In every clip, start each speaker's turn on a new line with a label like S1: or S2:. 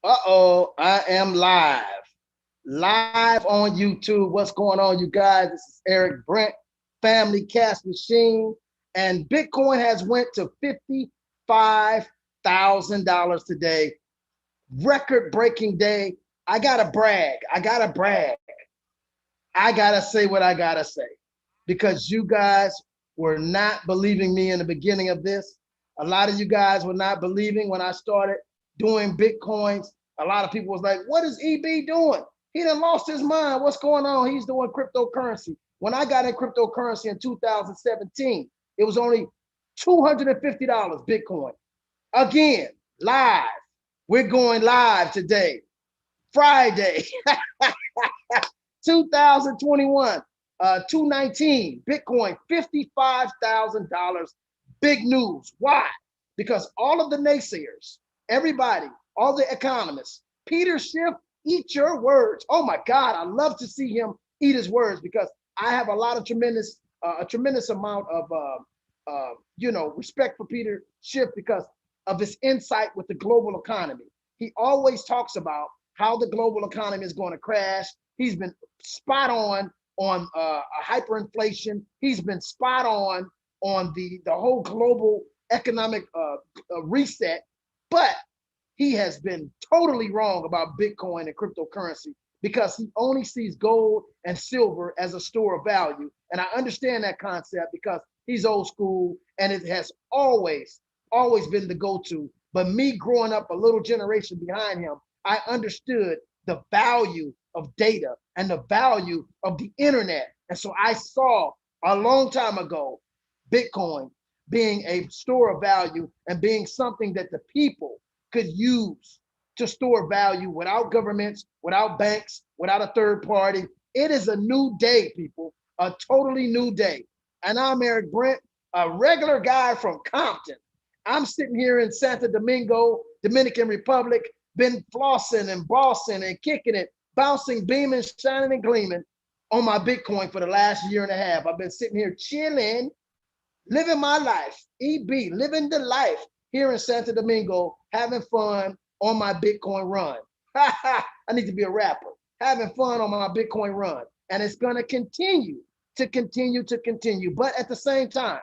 S1: Uh-oh, I am live on YouTube. What's going on, you guys? This is Erick, Brent, Family Cash Machine, and Bitcoin has went to $55,000 today. Record-breaking day. I gotta brag. I gotta say what I gotta say because you guys were not believing me in the beginning of this. A lot of you guys were not believing when I started doing Bitcoins. A lot of people was like, what is EB doing? He done lost his mind. What's going on? He's doing cryptocurrency. When I got in cryptocurrency in 2017, it was only $250 Bitcoin. Again, live. We're going live today, Friday, 2021, 219, Bitcoin, $55,000. Big news. Why? Because all of the naysayers, everybody, all the economists, Peter Schiff, eat your words. Oh my God, I love to see him eat his words because I have a lot of a tremendous amount of, respect for Peter Schiff because of his insight with the global economy. He always talks about how the global economy is going to crash. He's been spot on hyperinflation. He's been spot on the whole global economic reset, but he has been totally wrong about Bitcoin and cryptocurrency because he only sees gold and silver as a store of value. And I understand that concept because he's old school and it has always been the go-to. But me growing up a little generation behind him, I understood the value of data and the value of the internet. And so I saw a long time ago Bitcoin being a store of value and being something that the people could use to store value without governments, without banks, without a third party. It is a new day, people, a totally new day. And I'm Erick Brent, a regular guy from Compton. I'm sitting here in Santo Domingo, Dominican Republic, been flossing and bossing and kicking it, bouncing, beaming, shining and gleaming on my Bitcoin for the last year and a half. I've been sitting here chilling, living my life, EB, living the life here in Santo Domingo, having fun on my Bitcoin run. I need to be a rapper, having fun on my Bitcoin run. And it's gonna continue. But at the same time,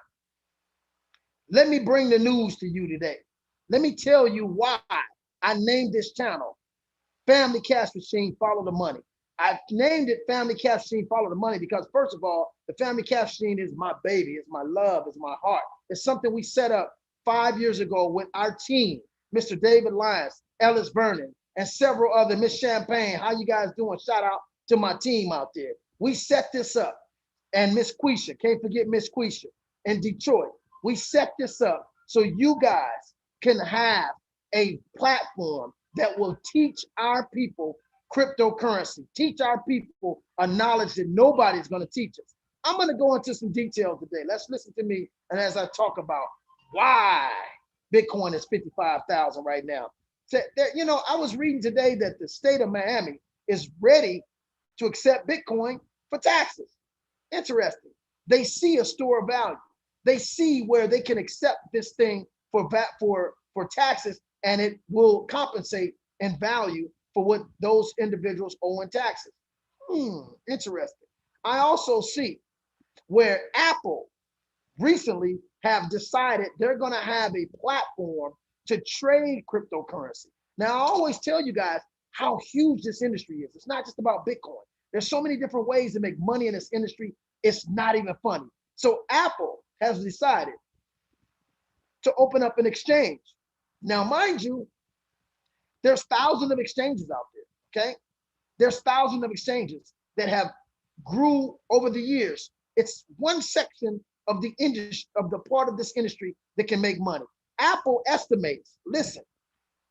S1: let me bring the news to you today. Let me tell you why I named this channel Family Cash Machine, Follow the Money. I named it Family Cash Machine, Follow the Money because first of all, the Family Cash Machine is my baby, it's my love, it's my heart. It's something we set up 5 years ago with our team, Mr. David Lyons, Ellis Vernon, and several other, Miss Champagne. How you guys doing? Shout out to my team out there. We set this up. And Miss Quisha, can't forget Miss Quisha in Detroit. We set this up so you guys can have a platform that will teach our people cryptocurrency, teach our people a knowledge that nobody's going to teach us. I'm going to go into some details today. Let's listen to me. And as I talk about why Bitcoin is 55,000 right now. So, I was reading today that the state of Miami is ready to accept Bitcoin for taxes. Interesting. They see a store of value. They see where they can accept this thing for taxes, and it will compensate in value for what those individuals owe in taxes. Interesting. I also see where Apple recently have decided they're going to have a platform to trade cryptocurrency. Now, I always tell you guys how huge this industry is. It's not just about Bitcoin. There's so many different ways to make money in this industry. It's not even funny. So Apple has decided to open up an exchange. Now, mind you, there's thousands of exchanges out there, okay? There's thousands of exchanges that have grew over the years. It's one section of the industry, of the part of this industry that can make money. Apple estimates, listen,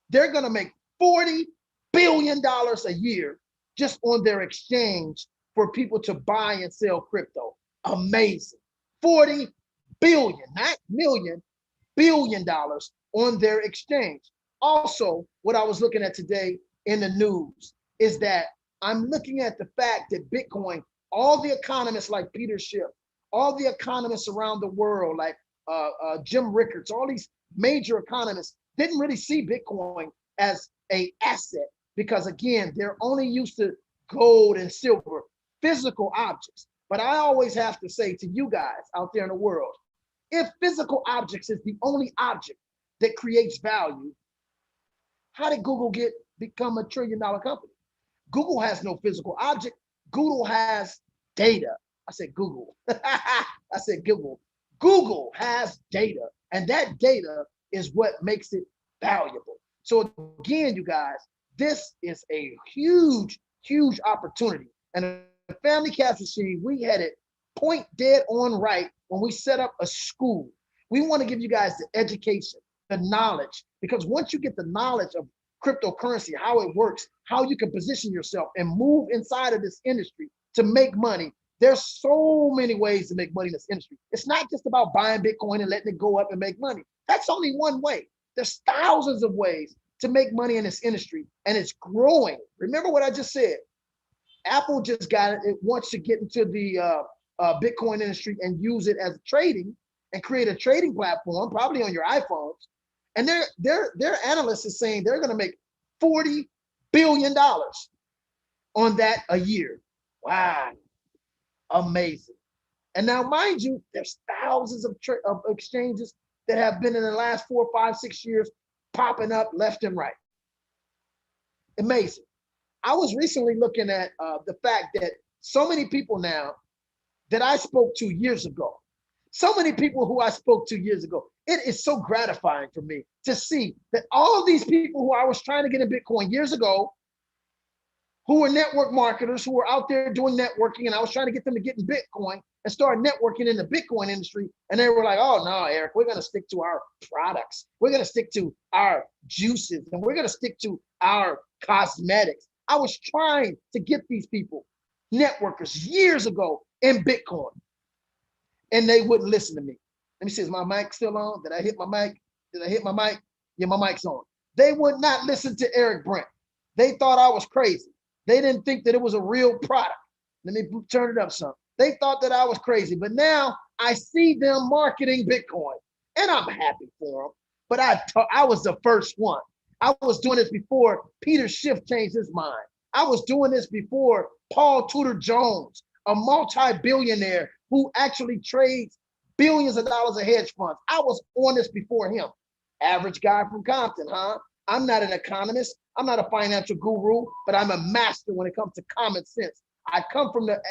S1: they're gonna make $40 billion a year just on their exchange for people to buy and sell crypto. Amazing. 40 billion, not million, $billion on their exchange. Also, what I was looking at today in the news is that I'm looking at the fact that Bitcoin, all the economists like Peter Schiff, all the economists around the world like Jim Rickards, all these major economists didn't really see Bitcoin as a asset because again, they're only used to gold and silver, physical objects. But I always have to say to you guys out there in the world, if physical objects is the only object that creates value, how did Google become $1 trillion company? Google has no physical object. Google has data. I said Google. I said Google. Google has data, and that data is what makes it valuable. So again, you guys, this is a huge, huge opportunity. And the Family Cash Machine, we had it point dead on right when we set up a school. We want to give you guys the education, the knowledge, because once you get the knowledge of cryptocurrency, how it works, how you can position yourself and move inside of this industry to make money. There's so many ways to make money in this industry. It's not just about buying Bitcoin and letting it go up and make money. That's only one way. There's thousands of ways to make money in this industry, and it's growing. Remember what I just said. Apple just got it. It wants to get into the Bitcoin industry and use it as trading and create a trading platform, probably on your iPhones. And their analyst is saying they're going to make $40 billion on that a year. Wow, amazing. And now, mind you, there's thousands of exchanges that have been in the last 4, 5, 6 years popping up left and right. Amazing. I was recently looking at the fact that so many people now that I spoke to years ago, so many people who I spoke to years ago, it is so gratifying for me to see that all of these people who I was trying to get in Bitcoin years ago, who were network marketers, who were out there doing networking, and I was trying to get them to get in Bitcoin and start networking in the Bitcoin industry. And they were like, oh no, Eric, we're going to stick to our products. We're going to stick to our juices, and we're going to stick to our cosmetics. I was trying to get these people, networkers, years ago in Bitcoin, and they wouldn't listen to me. Let me see, is my mic still on? Did I hit my mic? Did I hit my mic? Yeah, my mic's on. They would not listen to Erick Brent. They thought I was crazy. They didn't think that it was a real product. Let me turn it up some. They thought that I was crazy, but now I see them marketing Bitcoin, and I'm happy for them. But I was the first one. I was doing this before Peter Schiff changed his mind. I was doing this before Paul Tudor Jones, a multi-billionaire who actually trades billions of dollars of hedge funds. I was on this before him. Average guy from Compton, huh? I'm not an economist. I'm not a financial guru, but I'm a master when it comes to common sense. I come from the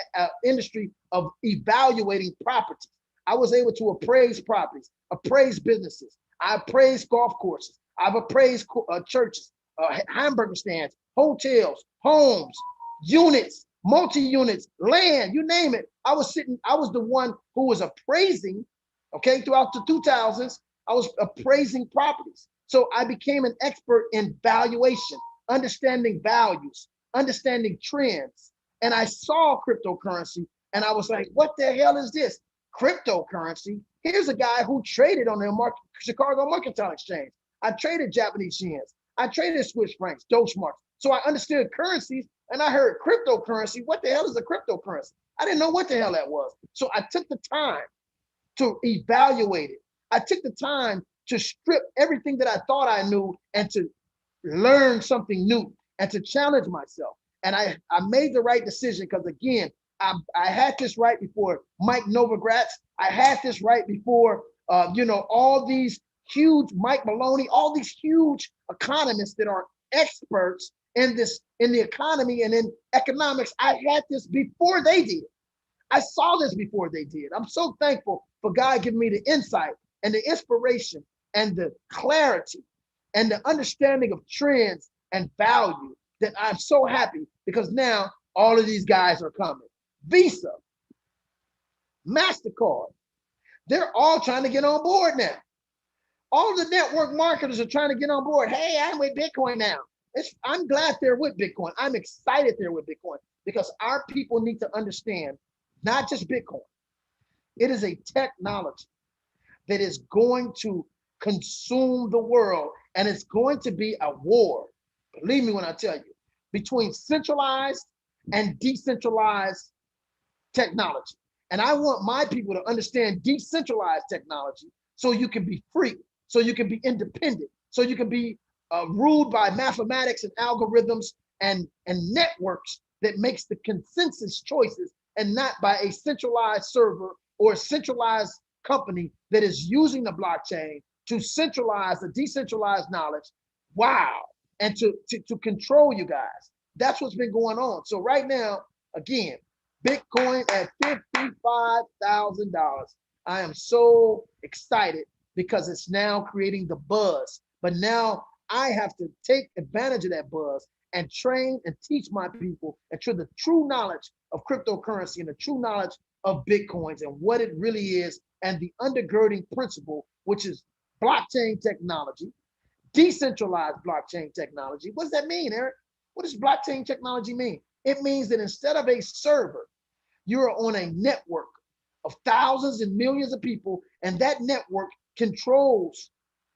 S1: industry of evaluating properties. I was able to appraise properties, appraise businesses. I appraised golf courses. I've appraised churches, hamburger stands, hotels, homes, units, multi-units, land, you name it. I was the one who was appraising, okay, throughout the 2000s, I was appraising properties. So I became an expert in valuation, understanding values, understanding trends. And I saw cryptocurrency and I was like, what the hell is this? Cryptocurrency? Here's a guy who traded on the Chicago Mercantile Exchange. I traded Japanese yens. I traded Swiss francs, Deutschmarks. So I understood currencies and I heard cryptocurrency. What the hell is a cryptocurrency? I didn't know what the hell that was. So I took the time to evaluate it. I took the time to strip everything that I thought I knew and to learn something new and to challenge myself. And I made the right decision because, again, I had this right before Mike Novogratz. I had this right before, all these huge Mike Maloney, all these huge economists that are experts in the economy and in economics. I had this before they did. I saw this before they did. I'm so thankful for God giving me the insight and the inspiration and the clarity and the understanding of trends and value that I'm so happy because now all of these guys are coming. Visa, MasterCard, they're all trying to get on board now. All the network marketers are trying to get on board. Hey, I'm with Bitcoin now. I'm glad they're with Bitcoin. I'm excited they're with Bitcoin because our people need to understand not just Bitcoin. It is a technology that is going to consume the world, and it's going to be a war, believe me when I tell you, between centralized and decentralized technology. And I want my people to understand decentralized technology so you can be free, so you can be independent, so you can be ruled by mathematics and algorithms and networks that makes the consensus choices, and not by a centralized server or a centralized company that is using the blockchain to centralize the decentralized knowledge. Wow. And to control you guys. That's what's been going on. So right now, again, Bitcoin at $55,000. I am so excited because it's now creating the buzz. But now I have to take advantage of that buzz and train and teach my people into the true knowledge of cryptocurrency and the true knowledge of Bitcoins and what it really is, and the undergirding principle, which is blockchain technology, decentralized blockchain technology. What does that mean, Eric? What does blockchain technology mean? It means that instead of a server, you're on a network of thousands and millions of people, and that network controls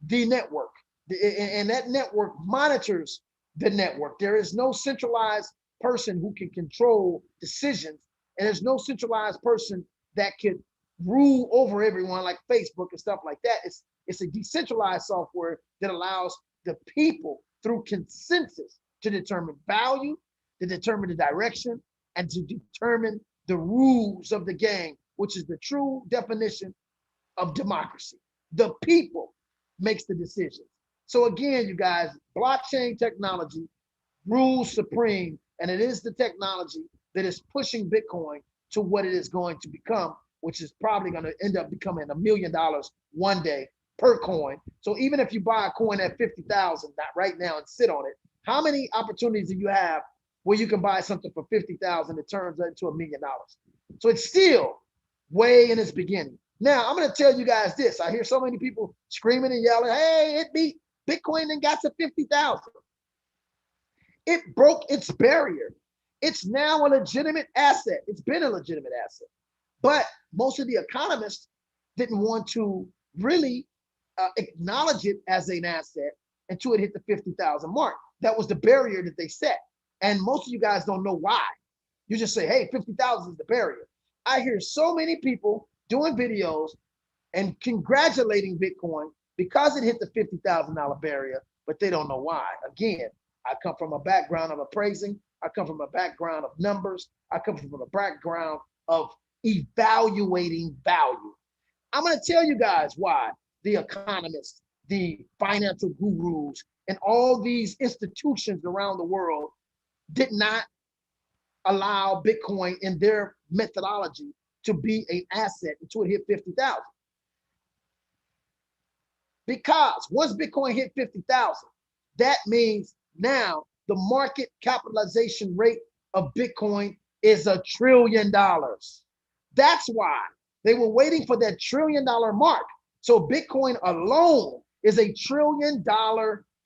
S1: the network, and that network monitors the network. There is no centralized person who can control decisions, and there's no centralized person that can rule over everyone like Facebook and stuff like that. It's a decentralized software that allows the people through consensus to determine value, to determine the direction, and to determine the rules of the game, which is the true definition of democracy. The people makes the decisions. So again, you guys, blockchain technology rules supreme, and it is the technology that is pushing Bitcoin to what it is going to become, which is probably going to end up becoming $1 million one day per coin. So even if you buy a coin at 50,000 right now and sit on it, how many opportunities do you have where you can buy something for 50,000 that turns into $1 million? So it's still way in its beginning. Now I'm going to tell you guys this. I hear so many people screaming and yelling, "Hey, it beat Bitcoin and got to 50,000." It broke its barrier. It's now a legitimate asset. It's been a legitimate asset. But most of the economists didn't want to really acknowledge it as an asset until it hit the 50,000 mark. That was the barrier that they set. And most of you guys don't know why. You just say, hey, 50,000 is the barrier. I hear so many people doing videos and congratulating Bitcoin because it hit the $50,000 barrier, but they don't know why. Again, I come from a background of appraising. I come from a background of numbers. I come from a background of evaluating value. I'm going to tell you guys why the economists, the financial gurus, and all these institutions around the world did not allow Bitcoin in their methodology to be an asset until it hit 50,000. Because once Bitcoin hit 50,000, that means now the market capitalization rate of Bitcoin is $1 trillion. That's why they were waiting for that $1 trillion mark. So Bitcoin alone is $1 trillion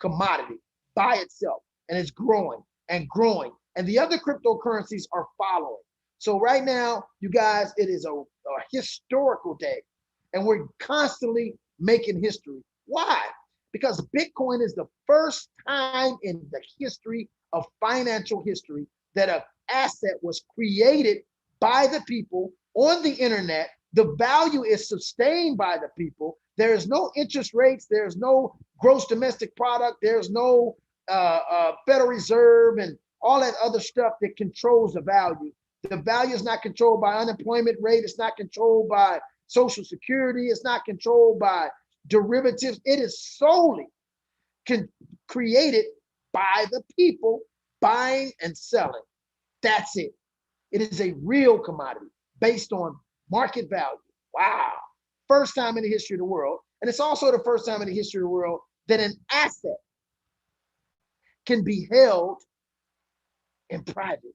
S1: commodity by itself, and it's growing and growing. And the other cryptocurrencies are following. So right now, you guys, it is a historical day, and we're constantly making history. Why? Because Bitcoin is the first time in the history of financial history that an asset was created by the people on the internet. The value is sustained by the people. There is no interest rates. There's no gross domestic product. There's no Federal Reserve and all that other stuff that controls the value. The value is not controlled by unemployment rate. It's not controlled by Social Security. It's not controlled by derivatives. It is solely created by the people buying and selling. That's it. It is a real commodity based on market value. Wow. First time in the history of the world. And it's also the first time in the history of the world that an asset can be held in private.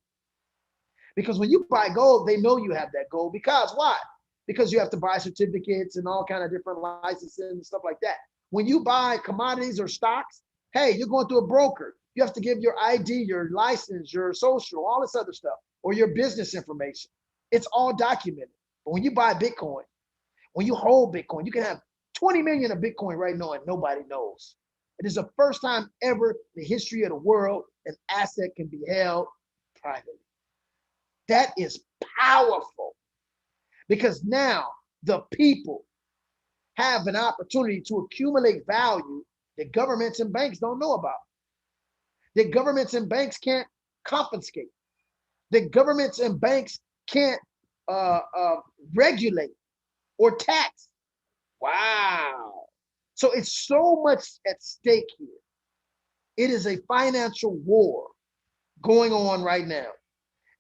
S1: Because when you buy gold, they know you have that gold. Because why? Because you have to buy certificates and all kind of different licenses and stuff like that. When you buy commodities or stocks, hey, you're going through a broker. You have to give your ID, your license, your social, all this other stuff, or your business information. It's all documented. But when you buy Bitcoin, when you hold Bitcoin, you can have 20 million of Bitcoin right now and nobody knows. It is the first time ever in the history of the world an asset can be held privately. That is powerful because now the people have an opportunity to accumulate value that governments and banks don't know about, that governments and banks can't confiscate, that governments and banks can't regulate or tax. Wow. So it's so much at stake here. It is a financial war going on right now.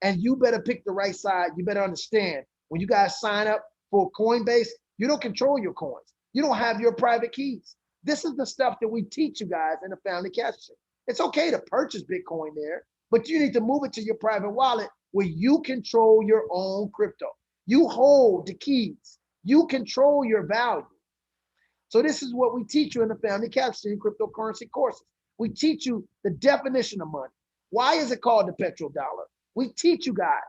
S1: And you better pick the right side. You better understand when you guys sign up for Coinbase, you don't control your coins. You don't have your private keys. This is the stuff that we teach you guys in the Family Cash Machine. It's okay to purchase Bitcoin there, but you need to move it to your private wallet where you control your own crypto. You hold the keys. You control your value. So this is what we teach you in the Family Cash Machine cryptocurrency courses. We teach you the definition of money. Why is it called the petrodollar? We teach you guys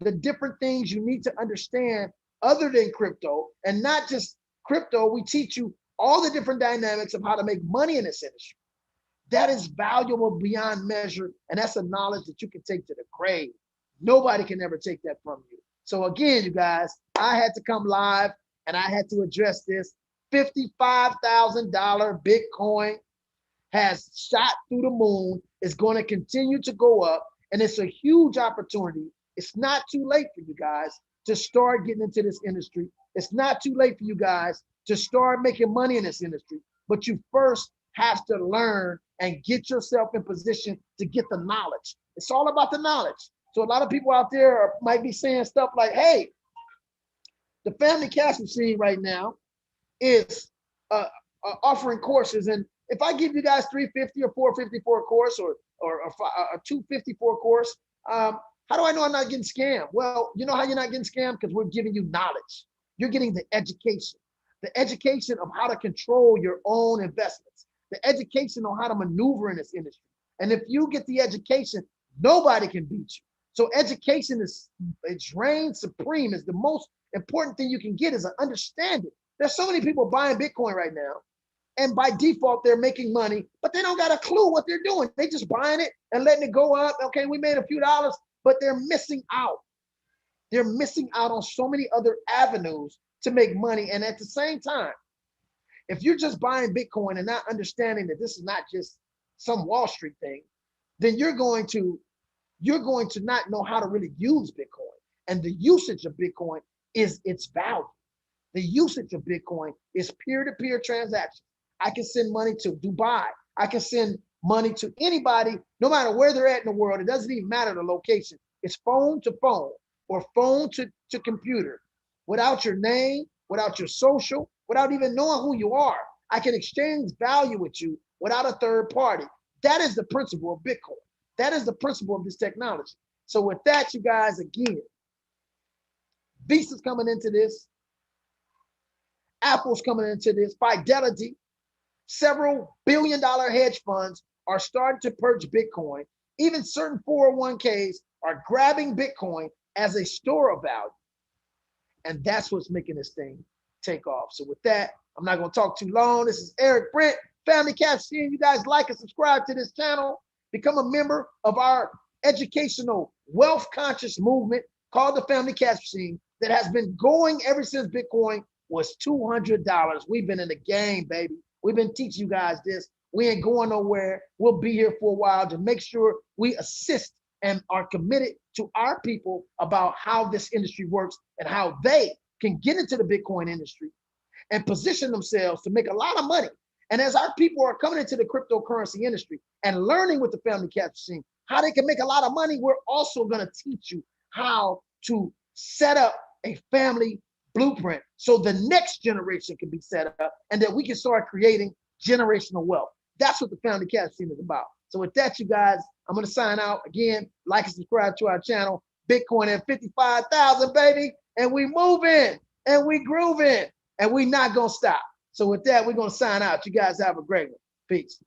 S1: the different things you need to understand other than crypto, and not just crypto. We teach you all the different dynamics of how to make money in this industry. That is valuable beyond measure, and that's a knowledge that you can take to the grave. Nobody can ever take that from you. So again, you guys, I had to come live and I had to address this. $55,000 Bitcoin has shot through the moon. It's going to continue to go up, and it's a huge opportunity. It's not too late for you guys to start getting into this industry. It's not too late for you guys to start making money in this industry, but you first have to learn and get yourself in position to get the knowledge. It's all about the knowledge. So a lot of people out there might be saying stuff like, hey, the Family Cash Machine right now is offering courses, and if I give you guys $350 or $450 for a course, or a $250 for a course, how do I know I'm not getting scammed? Well, you know how you're not getting scammed? Because we're giving you knowledge. You're getting the education of how to control your own investments, the education on how to maneuver in this industry. And if you get the education, nobody can beat you. So education it's reigns supreme. Is the most important thing you can get, is an understanding. There's so many people buying Bitcoin right now, and by default, they're making money, but they don't got a clue what they're doing. They just buying it and letting it go up. Okay, we made a few dollars, but they're missing out. They're missing out on so many other avenues to make money. And at the same time, if you're just buying Bitcoin and not understanding that this is not just some Wall Street thing, then you're going to not know how to really use Bitcoin. And the usage of Bitcoin is its value. The usage of Bitcoin is peer-to-peer transactions. I can send money to Dubai. I can send money to anybody, no matter where they're at in the world. It doesn't even matter the location. It's phone to phone or phone to computer. Without your name, without your social, without even knowing who you are, I can exchange value with you without a third party. That is the principle of Bitcoin. That is the principle of this technology. So with that, you guys, again, Visa's coming into this. Apple's coming into this. Fidelity, several billion-dollar hedge funds are starting to purchase Bitcoin. Even certain 401ks are grabbing Bitcoin as a store of value. And that's what's making this thing take off. So with that, I'm not going to talk too long. This is Eric, Brent, Family Cash Machine. You guys like and subscribe to this channel. Become a member of our educational wealth conscious movement called the Family Cash Machine that has been going ever since Bitcoin was $200. We've been in the game, baby. We've been teaching you guys this. We ain't going nowhere. We'll be here for a while to make sure we assist and are committed to our people about how this industry works and how they can get into the Bitcoin industry and position themselves to make a lot of money. And as our people are coming into the cryptocurrency industry and learning with the Family Cash Machine how they can make a lot of money, we're also going to teach you how to set up a family blueprint so the next generation can be set up and that we can start creating generational wealth. That's what the Family Cash Machine is about. So with that, you guys, I'm going to sign out. Again, like and subscribe to our channel. Bitcoin at 55,000, baby. And we moving and we grooving and we not going to stop. So with that, we're going to sign out. You guys have a great one. Peace.